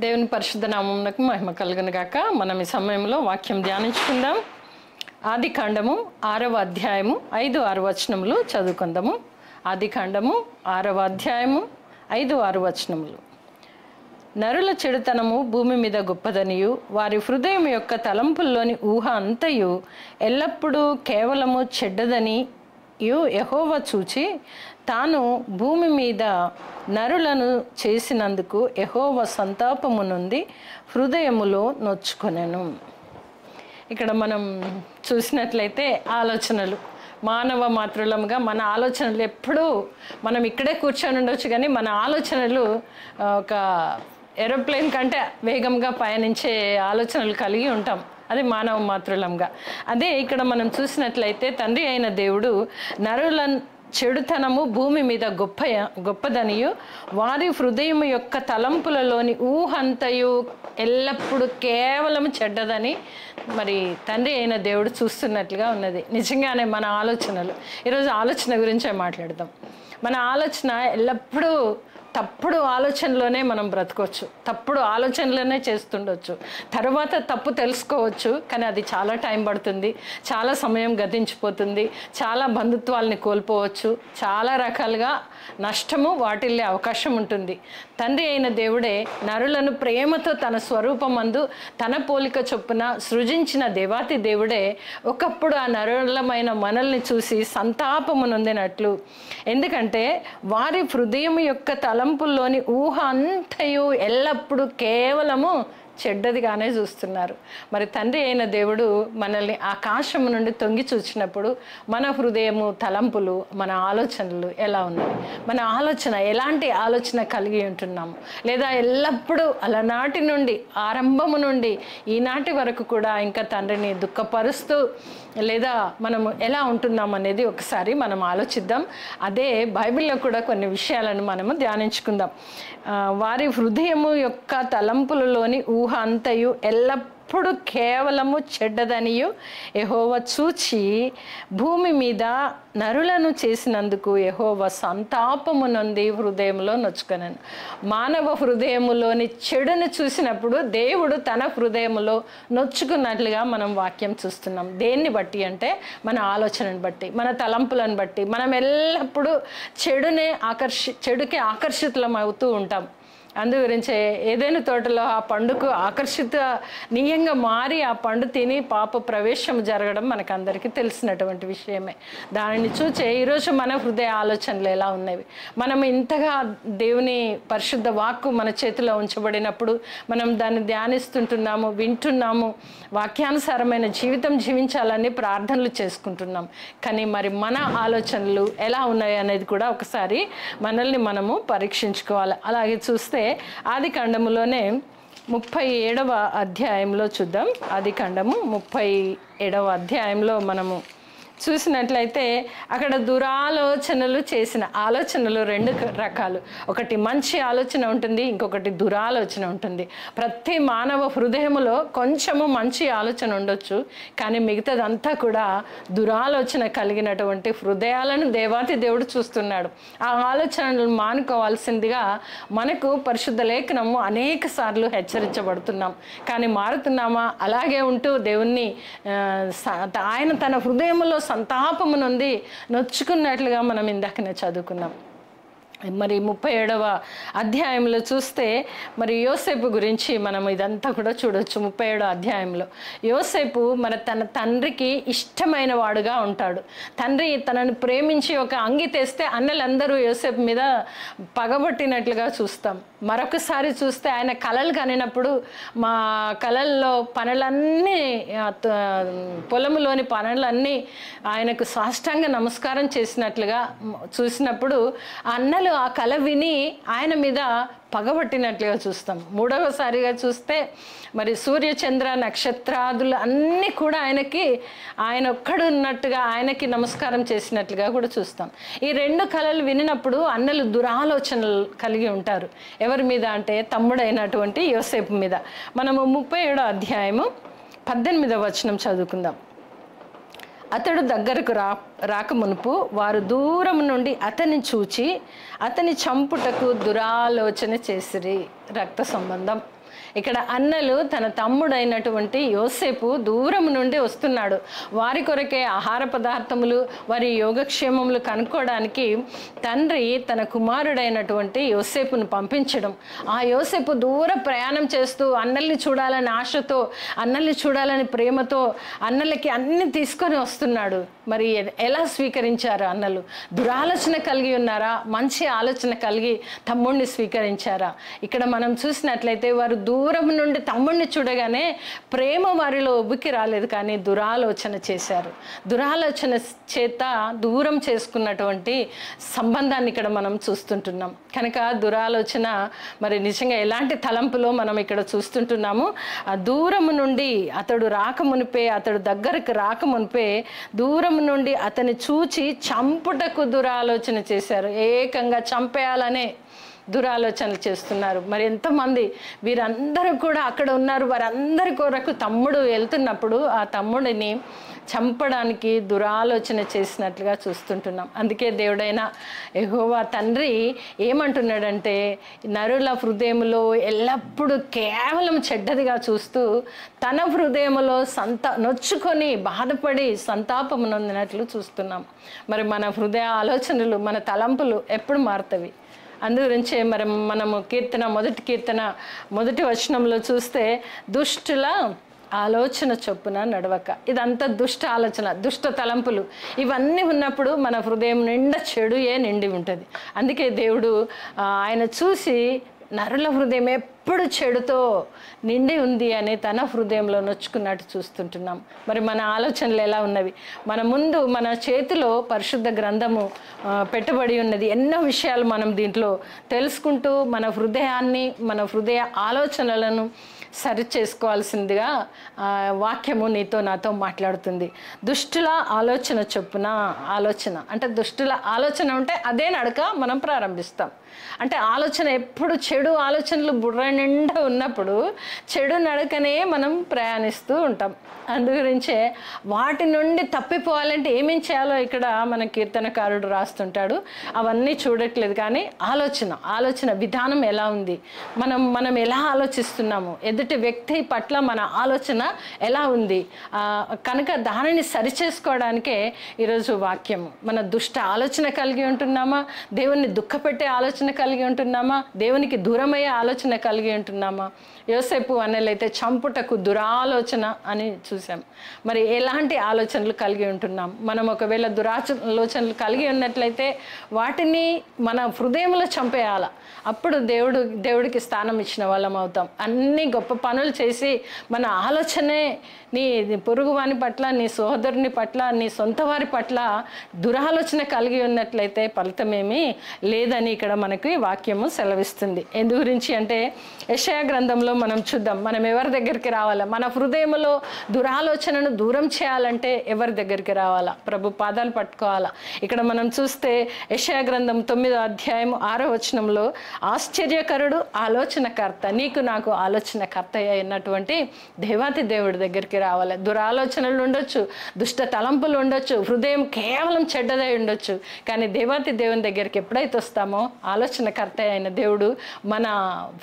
దేవుని పరిశుద్ధ నామమునకు మహిమ కలుగును గాక. మనం ఈ సమయంలో వాక్యం ధ్యానించుకుందాం. ఆదికాండము 6వ అధ్యాయము 5-6 వచనములు చదువుకుందాము. ఆదికాండము 6వ అధ్యాయము 5-6 వచనములు. నరుల చెడుతనము భూమి మీద గొప్పదనియు వారి హృదయం యొక్క తలంపుల్లోని ఊహ అంతయు ఎల్లప్పుడూ కేవలము చెడ్డదని యెహోవా చూచి తాను భూమి మీద నరులను చేసినందుకు యెహోవా సంతాపము నుండి హృదయములో నొచ్చుకొనెను. ఇక్కడ మనం చూసినట్లయితే ఆలోచనలు మానవ మాతృలంగా మన ఆలోచనలు ఎప్పుడూ మనం ఇక్కడే కూర్చొని ఉండొచ్చు, కానీ మన ఆలోచనలు ఒక ఏరోప్లేన్ కంటే వేగంగా పయనించే ఆలోచనలు కలిగి ఉంటాం. అది మానవ మాతృలంగా. అదే ఇక్కడ మనం చూసినట్లయితే తండ్రి అయిన దేవుడు నరుల చెడుతనము భూమి మీద గొప్పదనియు వారి హృదయం యొక్క తలంపులలోని ఊహంతయు ఎల్లప్పుడూ కేవలం చెడ్డదని మరి తండ్రి అయిన దేవుడు చూస్తున్నట్లుగా ఉన్నది. నిజంగానే మన ఆలోచనలు, ఈరోజు ఆలోచన గురించే మాట్లాడదాం. మన ఆలోచన ఎల్లప్పుడూ తప్పుడు ఆలోచనలోనే మనం బ్రతకొచ్చు, తప్పుడు ఆలోచనలోనే చేస్తుండొచ్చు. తర్వాత తప్పు తెలుసుకోవచ్చు, కానీ అది చాలా టైం పడుతుంది, చాలా సమయం గతించిపోతుంది, చాలా బంధుత్వాలని కోల్పోవచ్చు, చాలా రకాలుగా నష్టము వాటిల్లే అవకాశం ఉంటుంది. తండ్రి అయిన దేవుడే నరులను ప్రేమతో తన స్వరూపమందు తన పోలిక చొప్పున సృజించిన దేవాతి దేవుడే ఒకప్పుడు ఆ నరులమైన మనల్ని చూసి సంతాపము నొందినట్లు. ఎందుకంటే వారి హృదయం యొక్క తలంపుల్లోని ఊహ అంతయు ఎల్లప్పుడూ కేవలము చెడ్డదిగానే చూస్తున్నారు. మరి తండ్రి అయిన దేవుడు మనల్ని ఆకాశము నుండి తొంగి చూసినప్పుడు మన హృదయము తలంపులు, మన ఆలోచనలు ఎలా ఉన్నాయి, మన ఆలోచన ఎలాంటి ఆలోచన కలిగి ఉంటున్నాము, లేదా ఎల్లప్పుడూ అలనాటి నుండి ఆరంభము నుండి ఈనాటి వరకు కూడా ఇంకా తండ్రిని దుఃఖపరుస్తూ లేదా మనము ఎలా ఉంటున్నాం అనేది ఒకసారి మనం ఆలోచిద్దాం. అదే బైబిల్లో కూడా కొన్ని విషయాలను మనము ధ్యానించుకుందాం. వారి హృదయము యొక్క తలంపులలోని ఊహ అంతయు ఎల్లప్పుడూ కేవలము చెడ్డదనియు యెహోవా చూచి భూమి మీద నరులను చేసినందుకు యెహోవా సంతాపము నొంది హృదయంలో నొచ్చుకొనెను. మానవ హృదయములోని చెడును చూసినప్పుడు దేవుడు తన హృదయములో నొచ్చుకున్నట్లుగా మనం వాక్యం చూస్తున్నాం. దేన్ని బట్టి అంటే మన ఆలోచనను బట్టి, మన తలంపులను బట్టి. మనం ఎల్లప్పుడూ చెడుకి ఆకర్షితులం అవుతూ ఉంటాం. అందు గురించే ఏదైనా తోటలో ఆ పండుకు ఆకర్షితనీయంగా మారి ఆ పండు తిని పాప ప్రవేశం జరగడం మనకు అందరికీ తెలిసినటువంటి విషయమే. దానిని చూచే ఈరోజు మన హృదయ ఆలోచనలు ఎలా ఉన్నవి, మనం ఇంతగా దేవుని పరిశుద్ధ వాక్కు మన చేతిలో ఉంచబడినప్పుడు మనం దాన్ని ధ్యానిస్తుంటున్నాము, వింటున్నాము, వాక్యానుసారమైన జీవితం జీవించాలని ప్రార్థనలు చేసుకుంటున్నాం. కానీ మరి మన ఆలోచనలు ఎలా ఉన్నాయి అనేది కూడా ఒకసారి మనల్ని మనము పరీక్షించుకోవాలి. అలాగే చూస్తే ఆదికాండములోనే 37వ అధ్యాయంలో చూద్దాం. ఆదికాండము 37వ అధ్యాయంలో మనము చూసినట్లయితే అక్కడ దురాలోచనలు చేసిన ఆలోచనలు 2 రకాలు. ఒకటి మంచి ఆలోచన ఉంటుంది, ఇంకొకటి దురాలోచన ఉంటుంది. ప్రతి మానవ హృదయములో కొంచెము మంచి ఆలోచన ఉండొచ్చు, కానీ మిగతాదంతా కూడా దురాలోచన కలిగినటువంటి హృదయాలను దేవాతి దేవుడు చూస్తున్నాడు. ఆ ఆలోచనలు మానుకోవాల్సిందిగా మనకు పరిశుద్ధ లేఖనము అనేక సార్లు హెచ్చరించబడుతున్నాం. కానీ మారుతున్నామా? అలాగే ఉంటూ దేవుణ్ణి ఆయన తన హృదయంలో సంతాపము నుండి నొచ్చుకున్నట్లుగా మనం ఇందాకనే చదువుకున్నాం. మరి 37వ అధ్యాయంలో చూస్తే మరి యోసేపు గురించి మనం ఇదంతా కూడా చూడొచ్చు. 37వ అధ్యాయంలో యోసేపు మరి తన తండ్రికి ఇష్టమైన వాడుగా ఉంటాడు. తండ్రి తనను ప్రేమించి ఒక అంగి తెస్తే అన్నలందరూ యోసేపు మీద పగబట్టినట్లుగా చూస్తాం. మరొకసారి చూస్తే ఆయన కలలు కనినప్పుడు మా కలల్లో పనులన్నీ పొలములోని పనులన్నీ ఆయనకు సాష్టాంగ నమస్కారం చేసినట్లుగా చూసినప్పుడు అన్నలు ఆ కల విని ఆయన మీద పగబట్టినట్లుగా చూస్తాం. 3వసారిగా చూస్తే మరి సూర్యచంద్ర నక్షత్రాదులు అన్నీ కూడా ఆయన ఒక్కడు ఉన్నట్టుగా ఆయనకి నమస్కారం చేసినట్లుగా కూడా చూస్తాం. ఈ 2 కళలు వినినప్పుడు అన్నలు దురాలోచనలు కలిగి ఉంటారు. ఎవరి మీద అంటే తమ్ముడైనటువంటి యోసేపు మీద. మనము 37వ అధ్యాయము 18వ వచనం చదువుకుందాం. అతడు దగ్గరకు రాకమునుపు వారు దూరం నుండి అతన్ని చూచి అతని చంపుటకు దురాలోచన చేసిరి. రక్త సంబంధం ఇక్కడ అన్నలు తన తమ్ముడైనటువంటి యోసేపు దూరం నుండి వస్తున్నాడు. వారి కొరకే ఆహార పదార్థములు, వారి యోగక్షేమములు కనుక్కోవడానికి తండ్రి తన కుమారుడైనటువంటి యోసేపును పంపించడం. ఆ యోసేపు దూర ప్రయాణం చేస్తూ అన్నల్ని చూడాలని ఆశతో, అన్నల్ని చూడాలని ప్రేమతో అన్నలకి అన్ని తీసుకొని వస్తున్నాడు. మరి ఎలా స్వీకరించారు అన్నలు? దురాలోచన కలిగి ఉన్నారా? మంచి ఆలోచన కలిగి తమ్ముడిని స్వీకరించారా? ఇక్కడ మనం చూసినట్లయితే వారు దూరం నుండి తమ్ముడిని చూడగానే ప్రేమ వారిలో ఉబ్బికి రాలేదు, కానీ దురాలోచన చేశారు. దురాలోచన చేత దూరం చేసుకున్నటువంటి సంబంధాన్ని ఇక్కడ మనం చూస్తుంటున్నాం. కనుక దురాలోచన మరి నిజంగా ఎలాంటి తలంపులో మనం ఇక్కడ చూస్తుంటున్నాము. ఆ దూరం నుండి అతడు రాకమునిపే, అతడు దగ్గరకు రాకమునిపే దూరం నుండి అతన్ని చూచి చంపుటకు దురాలోచన చేశారు. ఏకంగా చంపేయాలనే దురాలోచనలు చేస్తున్నారు. మరి ఎంతమంది వీరందరూ కూడా అక్కడ ఉన్నారు. వారందరి కొరకు తమ్ముడు వెళ్తున్నప్పుడు ఆ తమ్ముడిని చంపడానికి దురాలోచన చేసినట్లుగా చూస్తుంటున్నాం. అందుకే దేవుడైన యెహోవా తండ్రి ఏమంటున్నాడంటే, నరుల హృదయములో ఎల్లప్పుడూ కేవలం చెడ్డదిగా చూస్తూ తన హృదయములో నొచ్చుకొని బాధపడి సంతాపము నొందినట్లు చూస్తున్నాం. మరి మన హృదయ ఆలోచనలు, మన తలంపులు ఎప్పుడు మారుతవి? అందుగురించే మరి మనము మొదటి కీర్తన 1వ వచనంలో చూస్తే, దుష్టుల ఆలోచన చొప్పున నడవక. ఇదంతా దుష్ట ఆలోచన, దుష్ట తలంపులు ఇవన్నీ ఉన్నప్పుడు మన హృదయం నిండా చెడుయే నిండి ఉంటుంది. అందుకే దేవుడు ఆయన చూసి నరుల హృదయం ఎప్పుడు చెడుతో నిండి ఉంది అని తన హృదయంలో నొచ్చుకున్నట్టు చూస్తుంటున్నాం. మరి మన ఆలోచనలు ఎలా ఉన్నవి? మన ముందు మన చేతిలో పరిశుద్ధ గ్రంథము పెట్టబడి ఉన్నది. ఎన్నో విషయాలు మనం దీంట్లో తెలుసుకుంటూ మన హృదయాన్ని, మన హృదయ ఆలోచనలను సరి చేసుకోవాల్సిందిగా వాక్యము నీతో నాతో మాట్లాడుతుంది. దుష్టుల ఆలోచన చొప్పున ఆలోచన అంటే, దుష్టుల ఆలోచన ఉంటే అదే నడక మనం ప్రారంభిస్తాం. అంటే ఆలోచన ఎప్పుడు చెడు ఆలోచనలు బుర్ర నిండా ఉన్నప్పుడు చెడు నడకనే మనం ప్రయాణిస్తూ ఉంటాం. అందుగురించే వాటి నుండి తప్పిపోవాలంటే ఏమేం చేయాలో ఇక్కడ మన కీర్తనకారుడు రాస్తుంటాడు. అవన్నీ చూడట్లేదు, కానీ ఆలోచన విధానం ఎలా ఉంది, మనం ఎలా ఆలోచిస్తున్నాము, ఎదుటి వ్యక్తి పట్ల మన ఆలోచన ఎలా ఉంది, కనుక దానిని సరిచేసుకోవడానికే ఈరోజు వాక్యము. మన దుష్ట ఆలోచన కలిగి ఉంటున్నామా? దేవుణ్ణి దుఃఖపెట్టే ఆలోచన కలిగి ఉంటున్నామా? దేవునికి దూరమయ్యే ఆలోచన కలిగి ఉంటున్నామా? యోసేపు అన్నలైతే చంపుటకు దురాలోచన అని చూసాం. మరి ఎలాంటి ఆలోచనలు కలిగి ఉంటున్నాం? మనం ఒకవేళ దురాలోచనలు కలిగి ఉన్నట్లయితే వాటిని మన హృదయంలో చంపేయాల. అప్పుడు దేవుడికి స్థానం ఇచ్చిన వాళ్ళం అవుతాం. అన్ని గొప్ప పనులు చేసి మన ఆలోచనే నీ పొరుగువాని పట్ల, నీ సోదరుని పట్ల, నీ సొంత వారి పట్ల దురాలోచన కలిగి ఉన్నట్లయితే ఫలితమేమీ లేదని ఇక్కడ మనకి వాక్యము సెలవిస్తుంది. ఎందు గురించి అంటే, యెషయా గ్రంథంలో మనం చూద్దాం. మనం ఎవరి దగ్గరికి రావాలా? మన హృదయంలో దురాలోచనను దూరం చేయాలంటే ఎవరి దగ్గరికి రావాలా? ప్రభు పాదాలు పట్టుకోవాలా. ఇక్కడ మనం చూస్తే యెషయా గ్రంథం 9వ అధ్యాయం 6వ వచనంలో, ఆశ్చర్యకరుడు, ఆలోచనకర్త, నీకు నాకు ఆలోచనకర్త అయినటువంటి దేవాతి దేవుడి దగ్గరికి రావాలి. దురాలోచనలు ఉండొచ్చు, దుష్ట తలంపులు ఉండొచ్చు, హృదయం కేవలం చెడ్డదై ఉండొచ్చు, కానీ దేవాతి దేవుని దగ్గరికి ఎప్పుడైతే వస్తామో ఆలోచనకర్త అయిన దేవుడు మన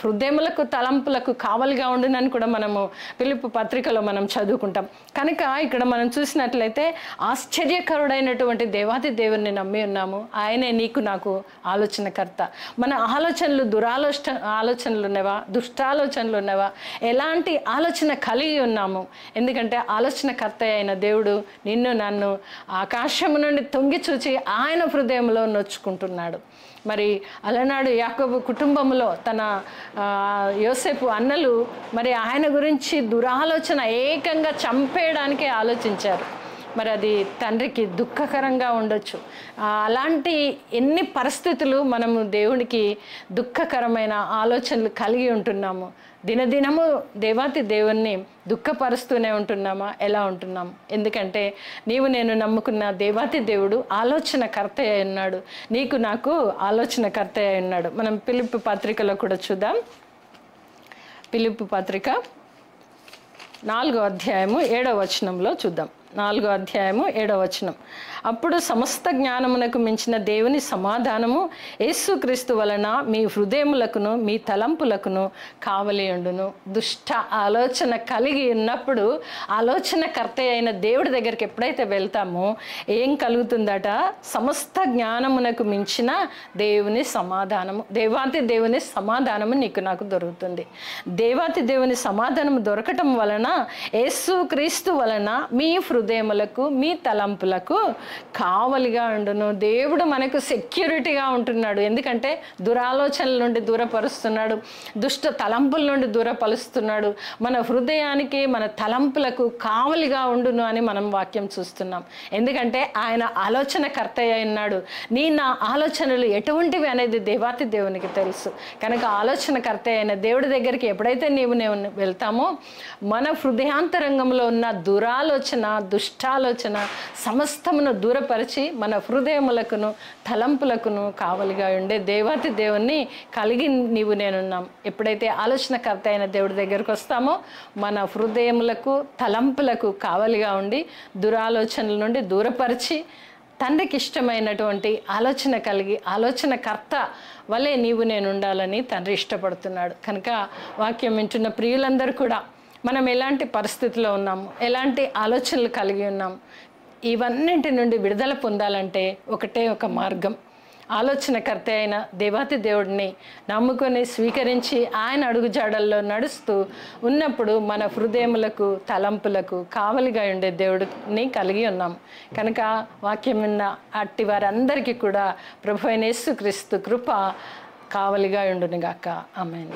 హృదయములకు తలంపులకు కావలిగా ఉండునని కూడా మనము ఫిలిప్పీ పత్రికలో మనం చదువుకుంటాం. కనుక ఇక్కడ మనం చూసినట్లయితే ఆశ్చర్యకరుడైనటువంటి దేవాతి దేవుని నమ్మి ఉన్నాము. ఆయనే నీకు నాకు ఆలోచనకర్త. మన ఆలోచనలు ఆలోచనలు ఉన్నవా? దుష్టాలోచనలు ఉన్నవా? ఎలాంటి ఆలోచన కలిగి ఉన్నాము? ఎందుకంటే ఆలోచనకర్త అయిన దేవుడు నిన్ను నన్ను ఆకాశము నుండి తొంగి చూచి ఆయన హృదయంలో నొచ్చుకుంటున్నాడు. మరి అలనాడు యాకోబు కుటుంబంలో తన యోసేపు అన్నలు మరి ఆయన గురించి దురాలోచన ఏకంగా చంపేయడానికే ఆలోచించారు. మరి అది తండ్రికి దుఃఖకరంగా ఉండొచ్చు. అలాంటి ఎన్ని పరిస్థితులు మనము దేవునికి దుఃఖకరమైన ఆలోచనలు కలిగి ఉంటున్నాము. దినదినము దేవాతి దేవుణ్ణి దుఃఖపరుస్తూనే ఉంటున్నామా? ఎలా ఉంటున్నాము? ఎందుకంటే నేను నమ్ముకున్న దేవాతి దేవుడు ఆలోచనకర్త అయి ఉన్నాడు. నీకు నాకు ఆలోచనకర్త అయి ఉన్నాడు. మనం ఫిలిప్పీ పత్రికలో కూడా చూద్దాం. ఫిలిప్పీ పత్రిక 4వ అధ్యాయము 7వ వచనంలో చూద్దాం. 4వ అధ్యాయము 7వ వచనం. అప్పుడు సమస్త జ్ఞానమునకు మించిన దేవుని సమాధానము యేసుక్రీస్తు వలన మీ హృదయములకును మీ తలంపులకును కావలి ఉండును. దుష్ట ఆలోచన కలిగి ఉన్నప్పుడు ఆలోచనకర్త అయిన దేవుడి దగ్గరికి ఎప్పుడైతే వెళ్తామో ఏం కలుగుతుందట? సమస్త జ్ఞానమునకు మించిన దేవుని సమాధానము, దేవాతి దేవుని సమాధానము నీకు నాకు దొరుకుతుంది. దేవాతి దేవుని సమాధానము దొరకటం వలన యేసుక్రీస్తు వలన మీ హృదయములకు మీ తలంపులకు కావలిగా ఉండును. దేవుడు మనకు సెక్యూరిటీగా ఉంటున్నాడు. ఎందుకంటే దురాలోచనల నుండి దూరపరుస్తున్నాడు, దుష్ట తలంపుల నుండి దూరపరుస్తున్నాడు. మన హృదయానికి మన తలంపులకు కావలిగా ఉండును అని మనం వాక్యం చూస్తున్నాం. ఎందుకంటే ఆయన ఆలోచనకర్త అయినాడు. నా ఆలోచనలు ఎటువంటివి అనేది దేవాతి దేవునికి తెలుసు. కనుక ఆలోచనకర్త అయిన దేవుడి దగ్గరికి ఎప్పుడైతే నేను వెళ్తామో మన హృదయాంతరంగంలో ఉన్న దురాలోచన దుష్టాలోచన సమస్తమును దూరపరిచి మన హృదయములకును తలంపులకును కావలిగా ఉండే దేవాతి దేవుణ్ణి కలిగి నేనున్నాం. ఎప్పుడైతే ఆలోచనకర్త అయిన దేవుడి దగ్గరికి వస్తామో మన హృదయములకు తలంపులకు కావలిగా ఉండి దురాలోచనల నుండి దూరపరిచి తండ్రికి ఇష్టమైనటువంటి ఆలోచన కలిగి ఆలోచనకర్త వలె నేను ఉండాలని తండ్రి ఇష్టపడుతున్నాడు. కనుక వాక్యం వింటున్న ప్రియులందరూ కూడా మనం ఎలాంటి పరిస్థితిలో ఉన్నాము, ఎలాంటి ఆలోచనలు కలిగి ఉన్నాం, ఇవన్నింటి నుండి విడుదల పొందాలంటే ఒకటే ఒక మార్గం. ఆలోచనకర్త అయిన దేవాతి దేవుడిని నమ్ముకొని స్వీకరించి ఆయన అడుగుజాడల్లో నడుస్తూ ఉన్నప్పుడు మన హృదయములకు తలంపులకు కావలిగా ఉండే దేవుడిని కలిగి ఉన్నాం. కనుక వాక్యం విన్న అట్టి వారందరికీ కూడా ప్రభువైన యేసుక్రీస్తు కృప కావలిగా ఉండునుగాక. ఆమేన్.